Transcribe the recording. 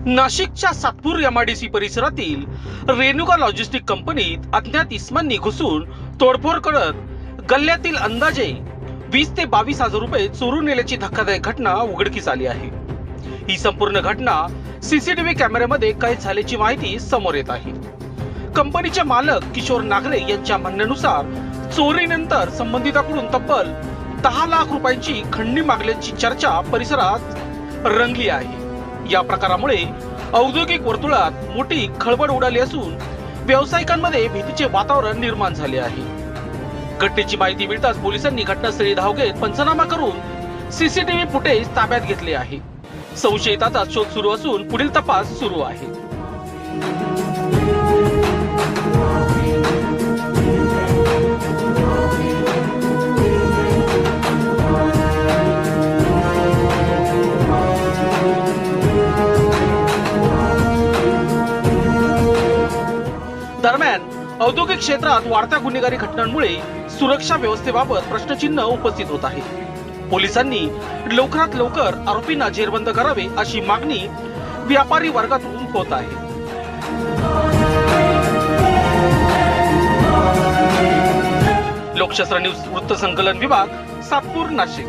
नाशिकच्या सातपूर एमआयडीसी परिसरातील रेणुका लॉजिस्टिक कंपनीत अज्ञात इसमांनी घुसून तोडफोड करत गल्ल्यातील अंदाजे 20 ते 22 हजार रुपये चोरून नेल्याची धक्कादायक घटना उघडकीस आली आहे। ही संपूर्ण घटना सीसीटीव्ही कॅमेऱ्यामध्ये कैद झाल्याची माहिती समोर येत आहे। कंपनीचे मालक किशोर नागरे यांच्या म्हणण्यानुसार चोरीनंतर संबंधिताकडून तब्बल 10 लाख रुपयांची खंडणी मागल्याची चर्चा परिसरात रंगली आहे। या प्रकारामुळे औद्योगिक वर्तुळात मोठी खळबळ उडाली असून व्यावसायिकांमध्ये भीतीचे वातावरण निर्माण झाले आहे। घटनेची माहिती मिळताच पोलिसांनी घटनास्थळी धाव घेत पंचनामा करून सीसीटीव्ही फुटेज ताब्यात घेतले आहे। संशयिताचा शोध सुरू असून पुढील तपास सुरू आहे। दरम्यान औद्योगिक क्षेत्रात वाढत्या गुन्हेगारी घटनांमुळे सुरक्षा व्यवस्थेबाबत प्रश्नचिन्ह उपस्थित होत आहे। पोलिसांनी लवकरात लवकर आरोपींना जेरबंद करावे अशी मागणी व्यापारी वर्गातून होत आहे। लोकशास्त्र न्यूज वृत्तसंकलन विभाग, सातपूर, नाशिक।